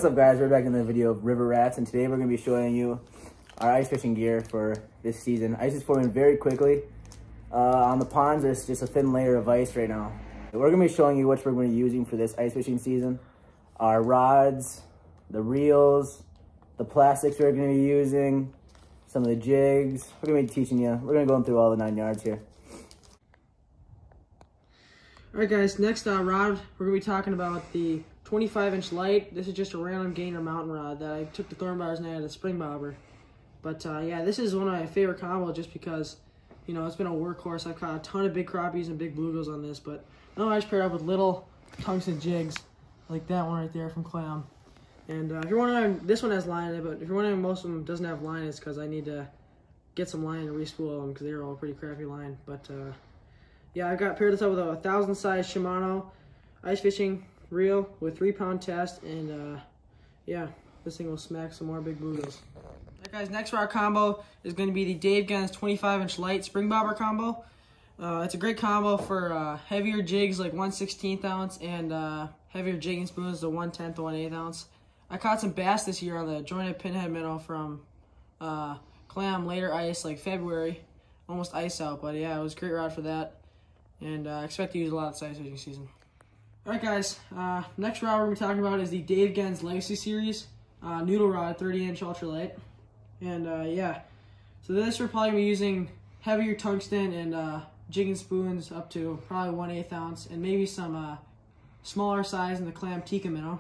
What's up, guys? We're back in the video of river rats, and today we're going to be showing you our ice fishing gear for this season. Ice is forming very quickly. On the ponds, there's just a thin layer of ice right now. We're going to be showing you what we're going to be using for this ice fishing season. Our rods, the reels, the plastics we're going to be using, some of the jigs. We're going to be teaching you. We're going to go through all the 9 yards here. All right, guys, next rod, we're going to be talking about the 25-inch light. This is just a random gainer mountain rod that I took the thorn bars and I had a spring bobber. But yeah, this is one of my favorite combos just because, you know, it's been a workhorse. I've caught a ton of big crappies and big bluegills on this, but now I just paired up with little tungsten jigs, like that one right there from Clam. And if you're wondering, this one has line in it, but if you're wondering most of them doesn't have line, it's because I need to get some line and re-spool them because they're all pretty crappy line. But yeah, I've got paired this up with a 1,000 size Shimano ice fishing reel with 3-pound test, and yeah, this thing will smack some more big bluegills. Alright, guys, next rod combo is going to be the Dave Gens 25-inch light spring bobber combo. It's a great combo for heavier jigs like 1/16 ounce and heavier jigging spoons to 1/10 to 1/8 ounce. I caught some bass this year on the jointed Pinhead minnow from Clam later ice, like February, almost ice out, but yeah, it was a great rod for that. And I expect to use a lot this ice fishing season. Alright, guys, next rod we're going to be talking about is the Dave Gens Legacy Series Noodle rod, 30-inch ultralight. And yeah, so this we're probably going to be using heavier tungsten and jigging spoons up to probably 1/8 ounce, and maybe some smaller size in the Clam Tikka minnow.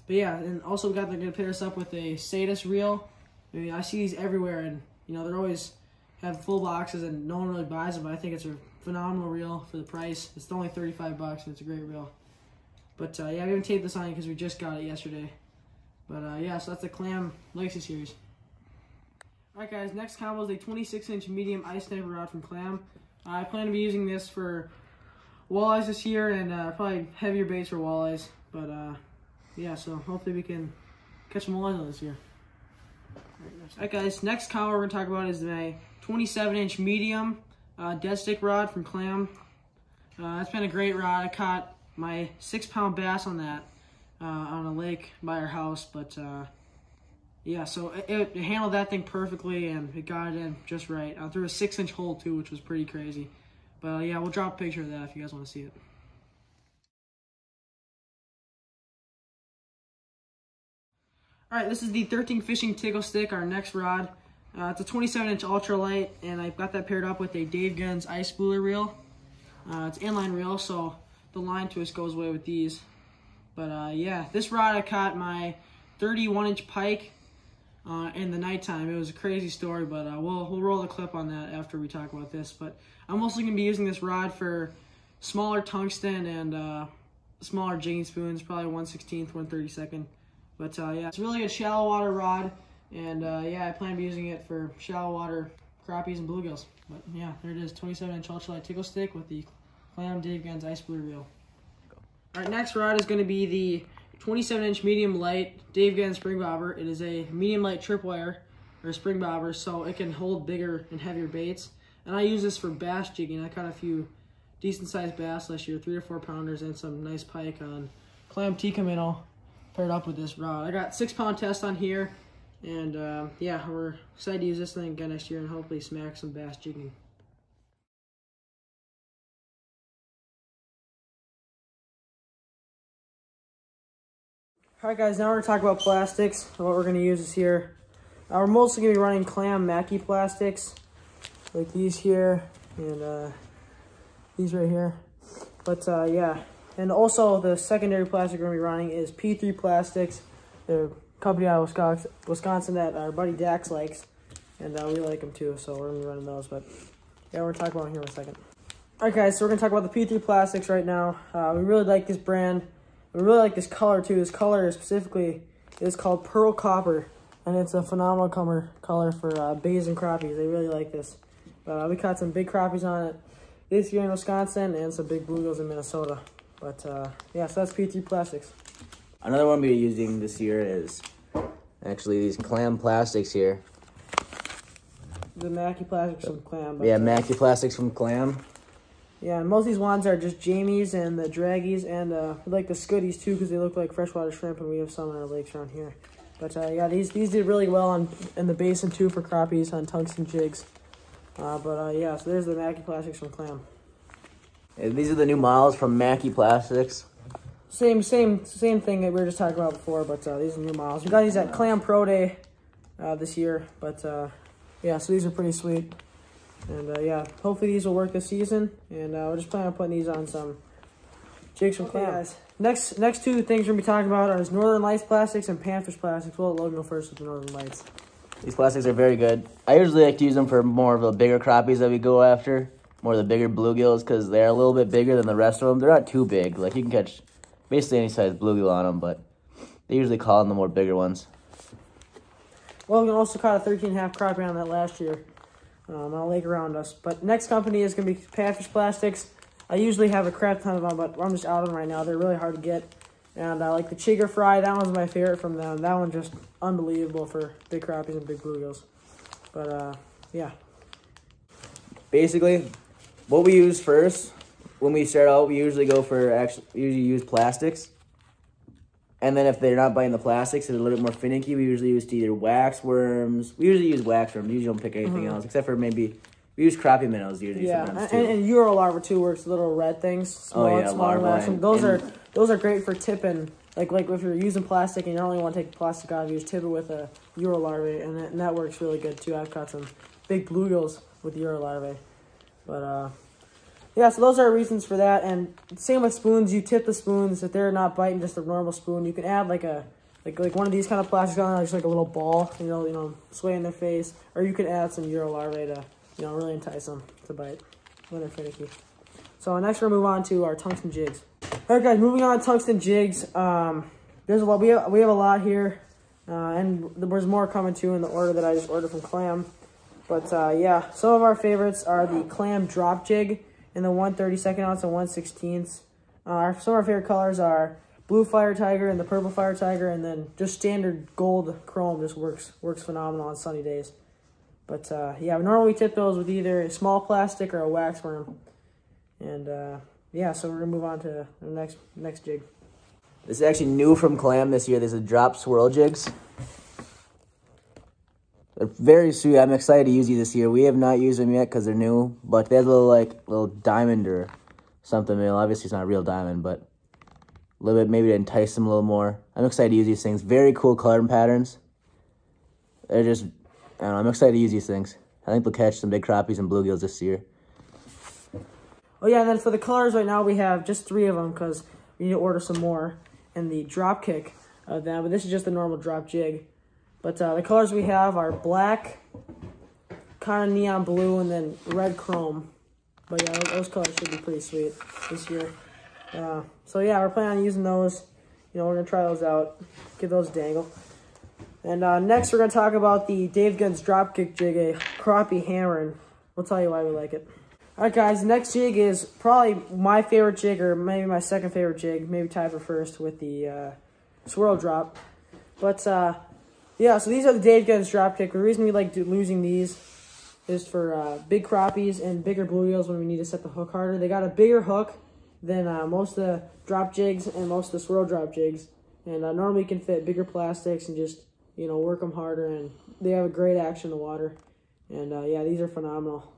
But yeah, and also we got they're going to pair us up with a Sadist reel. I mean, I see these everywhere, and you know, they're always have full boxes and no one really buys them, but I think it's a phenomenal reel for the price. It's only 35 bucks and it's a great reel. But yeah, I haven't taped this on because we just got it yesterday. But yeah, so that's the Clam Legacy Series. Alright, guys, next combo is a 26-inch medium ice sniper rod from Clam. I plan to be using this for walleyes this year and probably heavier baits for walleyes. But yeah, so hopefully we can catch some walleyes this year. Alright, guys, next combo we're going to talk about is my 27-inch medium dead stick rod from Clam. It's been a great rod. I caught my 6-pound bass on that on a lake by our house, but yeah, so it handled that thing perfectly and it got it in just right. I threw a 6-inch hole too, which was pretty crazy. But yeah, we'll drop a picture of that if you guys want to see it. Alright, this is the 13 Fishing Tickle Stick, our next rod. It's a 27-inch ultralight, and I've got that paired up with a Dave Gens ice spooler reel. It's inline reel, so the line twist goes away with these. But yeah, this rod I caught my 31-inch pike in the nighttime. It was a crazy story, but we'll roll the clip on that after we talk about this. But I'm also going to be using this rod for smaller tungsten and smaller jigging spoons, probably 1/16, 1/32. But yeah, it's really a shallow water rod. And yeah, I plan to be using it for shallow water crappies and bluegills. But yeah, there it is, 27-inch ultralight tickle stick with the Clam Dave Gens ice spooler reel. All right, next rod is going to be the 27-inch medium light Dave Gens spring bobber. It is a medium light tripwire or spring bobber, so it can hold bigger and heavier baits. And I use this for bass jigging. I caught a few decent sized bass last year, 3 to 4 pounders, and some nice pike on Clam Tikka minnow paired up with this rod. I got 6-pound test on here. And yeah, we're excited to use this thing again next year and hopefully smack some bass jigging. Alright, guys, now we're going to talk about plastics. What we're going to use is here. We're mostly going to be running Clam Mackie plastics, like these here and these right here. But yeah, and also the secondary plastic we're going to be running is P3 Plastics. They're company out of Wisconsin that our buddy Dax likes, and we like them too, so we're gonna be running those. But yeah, we're gonna talk about them here in a second. All right, guys, so we're gonna talk about the P3 Plastics right now. We really like this brand. We really like this color too. This color specifically is called Pearl Copper, and it's a phenomenal color for bays and crappies. They really like this. We caught some big crappies on it this year in Wisconsin and some big bluegills in Minnesota. But yeah, so that's P3 Plastics. Another one we're using this year is actually these Clam Plastics here. The Mackie Plastics from Clam. Yeah, Mackie Plastics from Clam. Yeah, and most of these ones are just jamies and the draggies, and we like the scuddies too because they look like freshwater shrimp, and we have some in our lakes around here. But yeah, these did really well in the basin too for crappies on tungsten jigs. Yeah, so there's the Vmc Plastics from Clam. Yeah, these are the new models from Vmc Plastics. Same thing that we were just talking about before, but these are new models. We got these at Clam Pro Day this year, but yeah, so these are pretty sweet. And yeah, hopefully these will work this season, and we're just planning on putting these on some jigs from Clam. Guys, next two things we're going to be talking about are Northern Lights Plastics and Panfish Plastics. We'll let Logan go first with the Northern Lights. These plastics are very good. I usually like to use them for more of the bigger crappies that we go after, more of the bigger bluegills, because they're a little bit bigger than the rest of them. They're not too big. Like, you can catch basically any size bluegill on them, but they usually call on the more bigger ones. Logan also caught a 13.5 crappie on that last year on a lake around us. But next company is going to be Panfish Plastics. I usually have a crap ton of them, but I'm just out of them right now. They're really hard to get. And I like the Chigger Fry. That one's my favorite from them. That one's just unbelievable for big crappies and big bluegills. But yeah. Basically, what we use first when we start out, we usually go for usually use plastics. And then if they're not biting the plastics, they're a little bit more finicky. We usually use either wax worms. We usually use wax worms. We usually don't pick anything else, except for maybe we use crappie minnows usually. Yeah, sometimes too. and Euro larva too works. Little red things. Small wax. Those are great for tipping. Like if you're using plastic and you don't really want to take the plastic out, you just tip it with a Euro larvae, and that works really good too. I've caught some big bluegills with Euro larvae. But yeah, so those are reasons for that. And same with spoons. You tip the spoons if they're not biting just a normal spoon. You can add like one of these kind of plastics on, just like a little ball, you know, sway in their face, or you can add some Euro larvae to, really entice them to bite when they're finicky. So next we're gonna move on to our tungsten jigs. All right, guys, moving on to tungsten jigs. There's a lot. We have a lot here, and there's more coming too in the order that I just ordered from Clam. But yeah, some of our favorites are the Clam Drop Jig in the 1/32 ounce and 1/16. Some of our favorite colors are blue fire tiger and the purple fire tiger, and then just standard gold chrome just works phenomenal on sunny days. But yeah, we normally tip those with either a small plastic or a wax worm. And yeah, so we're gonna move on to the next jig. This is actually new from Clam this year. There's a drop swirl jigs. They're very sweet. I'm excited to use these this year. We have not used them yet because they're new, but they have a little diamond or something. Obviously it's not a real diamond, but a little bit maybe to entice them a little more. I'm excited to use these things. Very cool color patterns. They're just, I don't know, I'm excited to use these things. I think we'll catch some big crappies and bluegills this year. Oh yeah, and then for the colors right now we have just 3 of them because we need to order some more. And the drop kick of them, but this is just the normal drop jig. But the colors we have are black, kind of neon blue, and then red chrome. But yeah, those colors should be pretty sweet this year. So yeah, we're planning on using those. We're going to try those out, give those a dangle. And next we're going to talk about the Dave Gunn's drop kick jig, a crappie hammer, and we'll tell you why we like it. Alright guys, the next jig is probably my favorite jig, or maybe my second favorite jig, maybe tied for first with the Swirl drop. But yeah, so these are the Dave Gunn's drop kick. The reason we like using these is for big crappies and bigger bluegills when we need to set the hook harder. They got a bigger hook than most of the drop jigs and most of the Swirl drop jigs. And normally you can fit bigger plastics and just, work them harder. And they have a great action in the water. And yeah, these are phenomenal.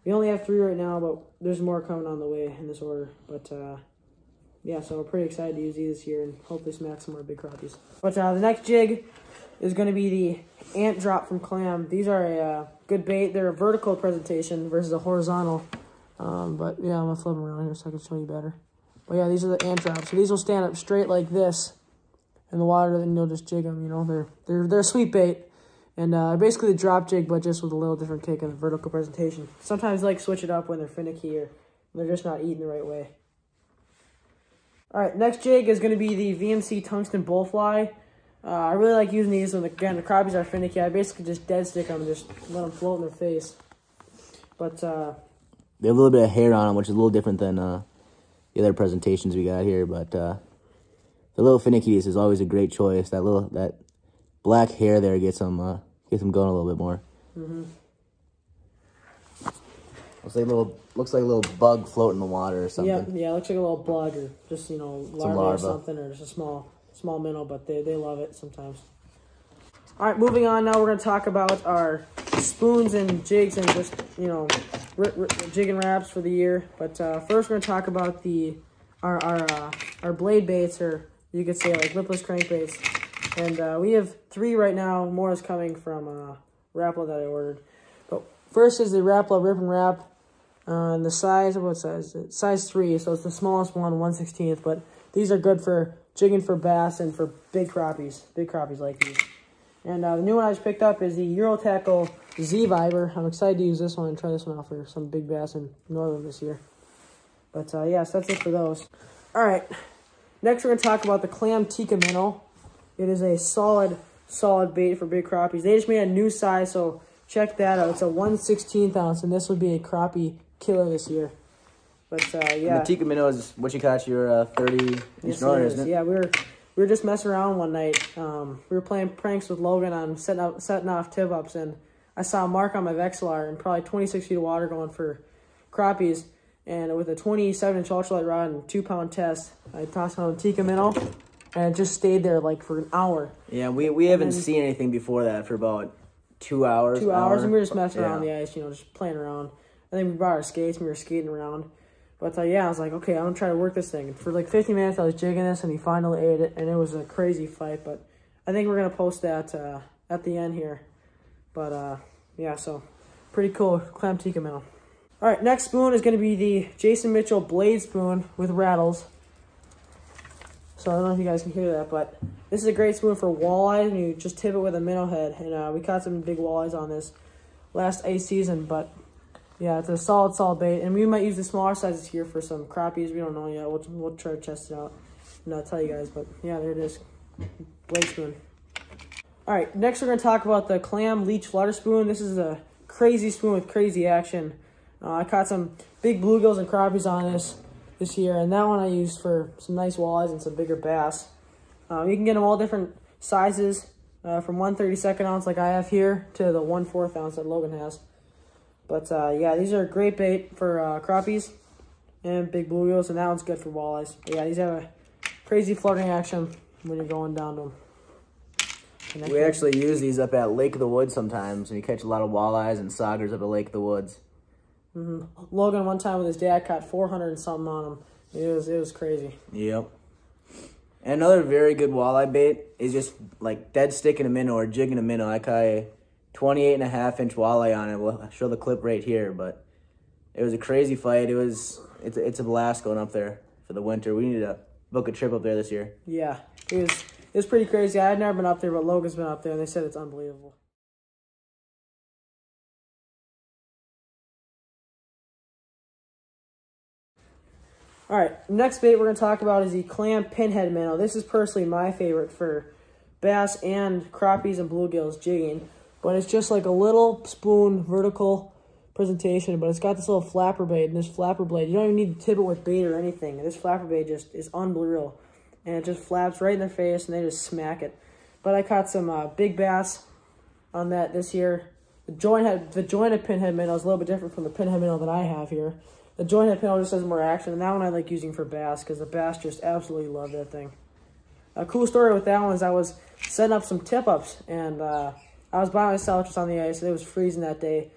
We only have 3 right now, but there's more coming on the way in this order. But yeah, so we're pretty excited to use these this year and hopefully smack some more big crappies. But the next jig is going to be the ant drop from Clam. These are a good bait. They're a vertical presentation versus a horizontal. But yeah, I'm going to flip them around here so I can show you better. But yeah, these are the ant drops. So these will stand up straight like this in the water, then you'll just jig them. They're a sweet bait. And basically the drop jig, but just with a little different kick and the vertical presentation. Sometimes I like switch it up when they're finicky or they're just not eating the right way. Alright, next jig is going to be the Vmc Tungsten Bull Fly. I really like using these when, again, the crappies are finicky. I basically just dead stick them and just let them float in their face. But they have a little bit of hair on them, which is a little different than the other presentations we got here. But the little finickies is always a great choice. That black hair there gets them going a little bit more. Looks like a little bug floating in the water or something. Yeah, it looks like a little bug or just, you know, larva or something, or just a small minnow, but they love it sometimes. All right, moving on now, we're going to talk about our spoons and jigs and just, you know, jig and wraps for the year. But first we're going to talk about our blade baits, or you could say like lipless crankbaits. And we have 3 right now. More is coming from Rattles that I ordered. But first is the Rattles Rip and Wrap. And the size, what size? Size 3, so it's the smallest one, 1/16. But these are good for jigging for bass and for big crappies like these. And the new one I just picked up is the Euro Tackle Z Viber. I'm excited to use this one and try this one out for some big bass in Northland this year. But yeah, so that's it for those. All right, next we're going to talk about the Clam Tikka Minnow. It is a solid bait for big crappies. They just made a new size, so check that out. It's a 1/16 ounce, and this would be a crappie killer this year. But yeah. And the Tikka Minnow is what you caught your 30-inch Northern, isn't it? Yeah, we were just messing around one night. We were playing pranks with Logan on setting off tip-ups, and I saw a mark on my Vexilar in probably 26 feet of water going for crappies. And with a 27-inch ultralight rod and 2-pound test, I tossed on a Tikka Minnow, and it just stayed there like for an hour. Yeah, we haven't seen anything before that for about 2 hours. 2 hours, and we were just messing around on the ice, you know, just playing around. I think we brought our skates, and we were skating around. But yeah, I was like, okay, I'm going to try to work this thing. And for like 15 minutes, I was jigging this, and he finally ate it, and it was a crazy fight. But I think we're going to post that at the end here. But yeah, so pretty cool Clam Tikka Minnow. All right, next spoon is going to be the Jason Mitchell Blade Spoon with Rattles. So I don't know if you guys can hear that, but this is a great spoon for walleyes, and you just tip it with a minnow head. And we caught some big walleyes on this last ice season, but yeah, it's a solid bait. And we might use the smaller sizes here for some crappies. We don't know yet. We'll try to test it out, and I'll tell you guys. But yeah, there it is, blade spoon. All right, next we're going to talk about the Clam Leech Flutter Spoon. This is a crazy spoon with crazy action. I caught some big bluegills and crappies on this year, and that one I used for some nice walleyes and some bigger bass. You can get them all different sizes, from 1/32 ounce like I have here to the 1/4 ounce that Logan has. But yeah, these are a great bait for crappies and big bluegills, and that one's good for walleyes. But yeah, these have a crazy floating action when you're going down to them. We actually use these up at Lake of the Woods sometimes, and you catch a lot of walleyes and saugers up at Lake of the Woods. Logan one time with his dad caught 400 and something on him. It was crazy. Yep. And another very good walleye bait is just like dead sticking a minnow or jigging a minnow. I caught a 28.5-inch walleye on it. We'll show the clip right here, but it was a crazy fight. It's a blast going up there for the winter. We need to book a trip up there this year. Yeah, it was pretty crazy. I had never been up there, but Logan's been up there, and they said it's unbelievable. All right, next bait we're going to talk about is the Clam Pinhead Minnow. This is personally my favorite for bass and crappies and bluegills jigging. But it's just like a little spoon vertical presentation, but it's got this little flapper blade, and this flapper blade, you don't even need to tip it with bait or anything. This flapper blade just is unreal, and it just flaps right in their face, and they just smack it. But I caught some big bass on that this year. The jointed Pinhead Minnow is a little bit different from the Pinhead Minnow that I have here. The jointed Pinhead just has more action, and that one I like using for bass because the bass just absolutely love that thing. A cool story with that one is I was setting up some tip-ups, and I was by myself just on the ice, and it was freezing that day.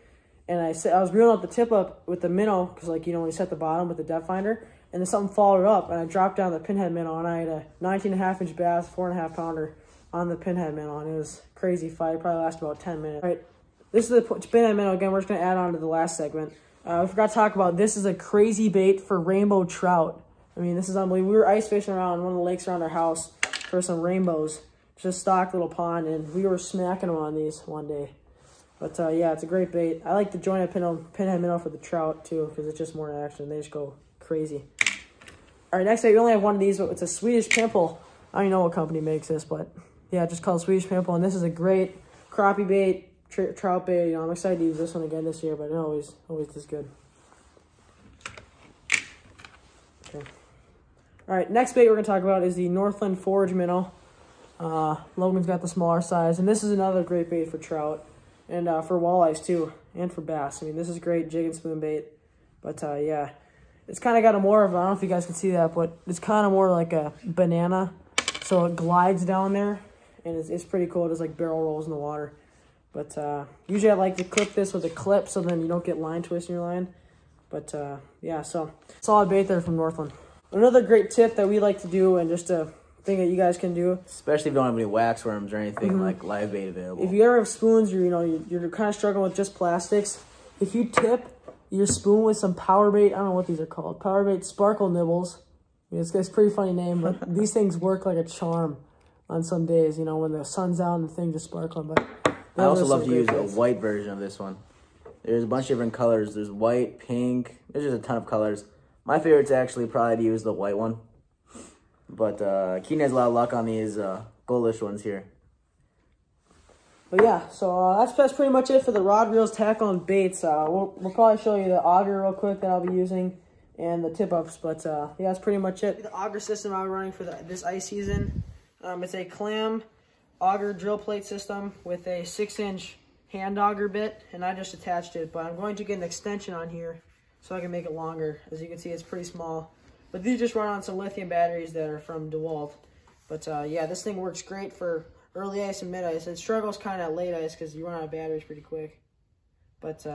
And I was reeling up the tip-up with the minnow, because like, you know, when you set the bottom with the depth finder, and then something followed up, and I dropped down the Pinhead Minnow, and I had a 19.5-inch bass, 4.5-pounder on the Pinhead Minnow, and it was a crazy fight. It probably lasted about 10 minutes. All right, this is the Pinhead Minnow. Again, we're just going to add on to the last segment. I forgot to talk about this is a crazy bait for rainbow trout. I mean, this is unbelievable. We were ice fishing around one of the lakes around our house for some rainbows. Just a stock little pond, and we were smacking them on these one day. But yeah, it's a great bait. I like the jointed Pinhead Minnow for the trout too, because it's just more action. They just go crazy. All right, next bait, we only have one of these, but it's a Swedish Pimple. I don't even know what company makes this, but yeah, just called Swedish Pimple, and this is a great crappie bait. Trout bait. You know, I'm excited to use this one again this year, but it always is good. Okay. All right, next bait we're gonna talk about is the Northland Forage Minnow. Logan's got the smaller size, and this is another great bait for trout and for walleyes too, and for bass. I mean, this is a great jig and spoon bait. But yeah, it's kind of got a more of, I don't know if you guys can see that, but it's kind of more like a banana. So it glides down there, and it's pretty cool. It just like barrel rolls in the water. But usually I like to clip this with a clip so then you don't get line twist in your line. But yeah, so solid bait there from Northland. Another great tip that we like to do, and just a thing that you guys can do, especially if you don't have any wax worms or anything like live bait available. If you ever have spoons, or you're kind of struggling with just plastics, if you tip your spoon with some Powerbait, I don't know what these are called, Powerbait Sparkle Nibbles. I mean, it's a pretty funny name, but these things work like a charm on some days, you know, when the sun's out and the thing just sparkling. But I also love to use the white version of this one. There's a bunch of different colors. There's white, pink. There's just a ton of colors. My favorite's actually probably to use the white one. But Keenan has a lot of luck on these goldish ones here. But yeah, so that's pretty much it for the rod, reels, tackle, and baits. We'll probably show you the auger real quick that I'll be using and the tip-ups. But yeah, that's pretty much it. The auger system I'm running for this ice season, it's a Clam auger drill plate system with a 6-inch hand auger bit, and I just attached it. But I'm going to get an extension on here so I can make it longer. As you can see, it's pretty small. But these just run on some lithium batteries that are from DeWalt. But yeah, this thing works great for early ice and mid ice. It struggles kind of at late ice because you run out of batteries pretty quick. But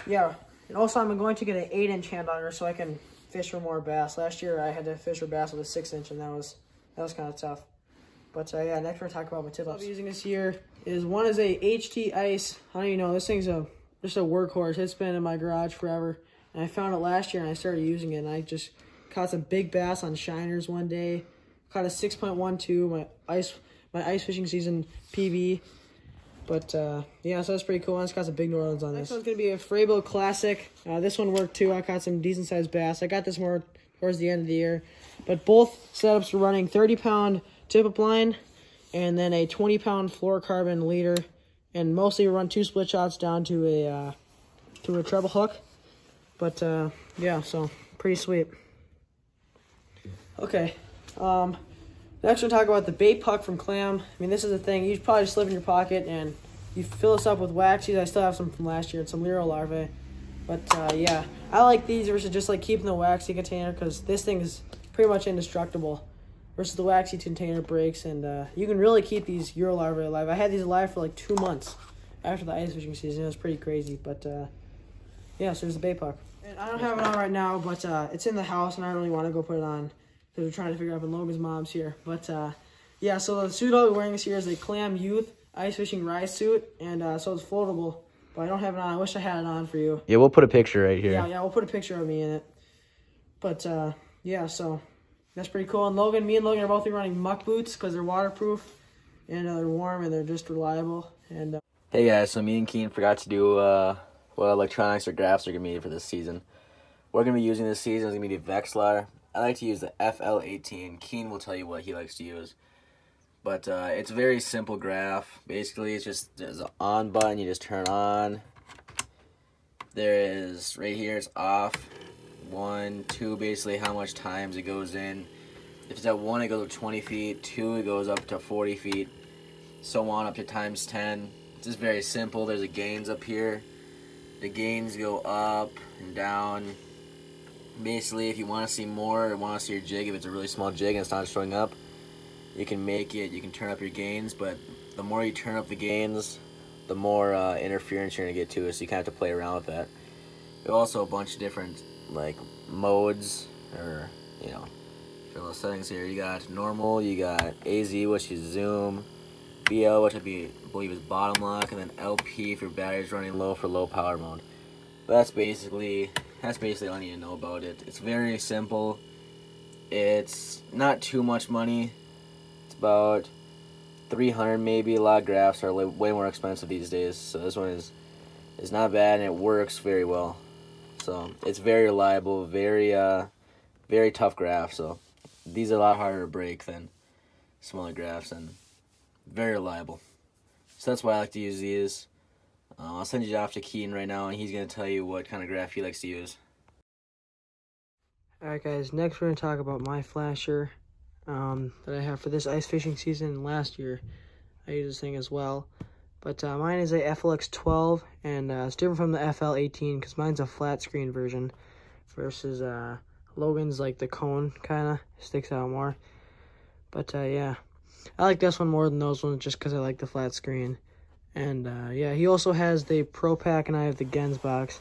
yeah, and also I'm going to get an 8-inch hand auger so I can fish for more bass. Last year I had to fish for bass with a 6-inch, and that was kind of tough. But yeah, next we're gonna talk about my tip-ups. What I'm using this year is one is a HT Ice. I don't even know, this thing's just a workhorse. It's been in my garage forever, and I found it last year and I started using it, and I just caught some big bass on shiners one day. Caught a 6.12, my ice fishing season PB. But yeah, so that's pretty cool. I just got some big Northlands on this. Next one's gonna be a Frabo Classic. This one worked too. I caught some decent sized bass. I got this more towards the end of the year. But both setups were running 30-pound tip-up line and then a 20-pound fluorocarbon leader. And mostly we run 2 split shots down to a treble hook. But yeah, so pretty sweet. Okay, next we'll talk about the bait puck from Clam. I mean, this is the thing. You probably just slip in your pocket and you fill this up with waxies. I still have some from last year and some Lero larvae. But yeah, I like these versus just like keeping the waxy container, because this thing is pretty much indestructible. Versus the waxy container breaks, and you can really keep these Euro larvae alive. I had these alive for like 2 months after the ice fishing season. It was pretty crazy. But yeah, so there's the bait puck. And I don't have it on right now, but it's in the house, and I don't really want to go put it on because we're trying to figure out when Logan's mom's here. But yeah, so the suit I'll be wearing this year is a Clam Youth ice fishing rise suit, and so it's floatable. But I don't have it on. I wish I had it on for you. Yeah, we'll put a picture right here. Yeah, we'll put a picture of me in it. But yeah, so that's pretty cool. And me and Logan are both running muck boots because they're waterproof and they're warm and they're just reliable. And hey guys, so me and Keen forgot to do what electronics or graphs are gonna be for this season. We're gonna be using this season is gonna be the Vexilar. I like to use the FL18. Keen will tell you what he likes to use. But it's a very simple graph. Basically, it's just there's an on button, you just turn on. There is, right here, it's off. 1, 2, basically how much times it goes in. If it's at 1, it goes up 20 feet. 2, it goes up to 40 feet. So on up to times 10. It's just very simple. There's a gains up here. The gains go up and down. Basically, if you want to see more or want to see your jig, if it's a really small jig and it's not showing up, you can make it, you can turn up your gains, but the more you turn up the gains, the more interference you're going to get to it, so you kind of have to play around with that. There's also a bunch of different, like, modes, or, you know, little settings here. You got normal, you got AZ, which is zoom, BL, which I believe is bottom lock, and then LP if your battery's running low for low power mode. But that's basically all you need to know about it. It's very simple. It's not too much money. It's about $300 maybe. A lot of graphs are way more expensive these days, so this one is not bad, and it works very well. So it's very reliable, very tough graph. So these are a lot harder to break than smaller graphs, and very reliable. So that's why I like to use these. I'll send you off to Keaton right now, and he's going to tell you what kind of graph he likes to use. Alright guys, next we're going to talk about my flasher that I have for this ice fishing season. Last year I used this thing as well. But mine is a FLX 12, and it's different from the FL 18 because mine's a flat screen version versus Logan's like the cone kind of sticks out more. But yeah, I like this one more than those ones just because I like the flat screen. And yeah, he also has the Pro Pack and I have the Gens box.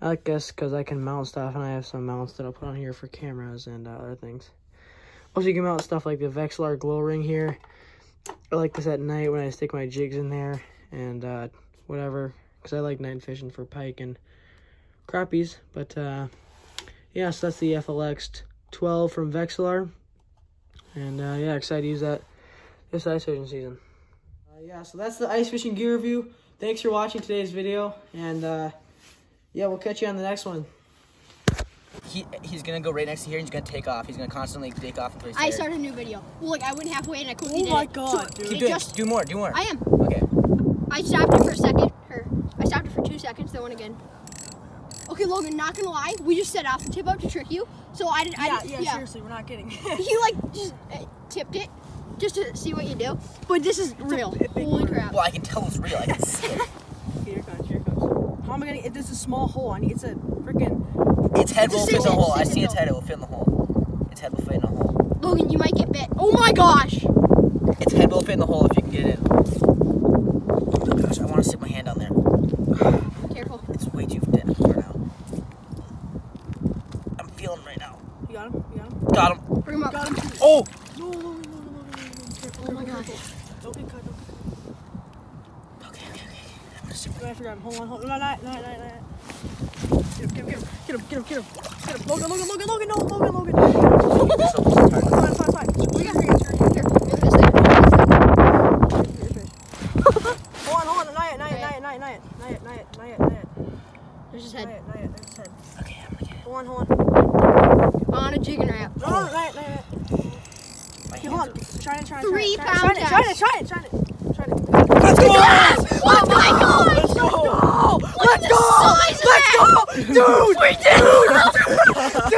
I like this because I can mount stuff, and I have some mounts that I'll put on here for cameras and other things. Also, you can mount stuff like the Vexilar glow ring here. I like this at night when I stick my jigs in there and whatever, because I like night fishing for pike and crappies. But yeah, so that's the FLX 12 from Vexilar. And yeah, excited to use that this ice fishing season. Yeah, so that's the ice fishing gear review. Thanks for watching today's video, and yeah, we'll catch you on the next one. He's gonna go right next to here and he's gonna take off. He's gonna constantly take off until he's tired. I started a new video. Well, like I went halfway and I quickly did it. Oh my god, dude. Keep doing it. Do more, do more. I am. Okay. I stopped it for a second. I stopped it for 2 seconds, then went again. Okay, Logan, not gonna lie, we just set off the tip up to trick you. So I didn't. Yeah, seriously, we're not kidding. He like just tipped it just to see what you do. But this is real. Holy crap. Well, I can tell it's real. I can see it. Here it comes, here it comes. How am I gonna? This is a small hole. It's a freaking. Its head will fit in the hole. I see its head. It will fit in the hole. Its head will fit in the hole. Logan, you might get bit. Oh my gosh! Its head will fit in the hole if you can get it in. Oh gosh, I want to stick my hand down there. Careful. It's way too thin for now. I'm feeling him right now. You got him? You got him? Got him. Bring him up. Got him. Oh! No. Oh my gosh. Don't get cut. Okay. I'm gonna stick I forgot him. Hold on. No. Get him. Logan. No, Logan. Fine. We got here. Here, this thing. Hold on. Not yet. There's his head. Not yet. There's his head. Okay, I'm gonna get it. Hold on. On a jig and wrap. No, not yet. My Hold on. hands Try it. 3 pound test. Try it. Let's go! Oh my gosh! Let's go! Dude! We did it!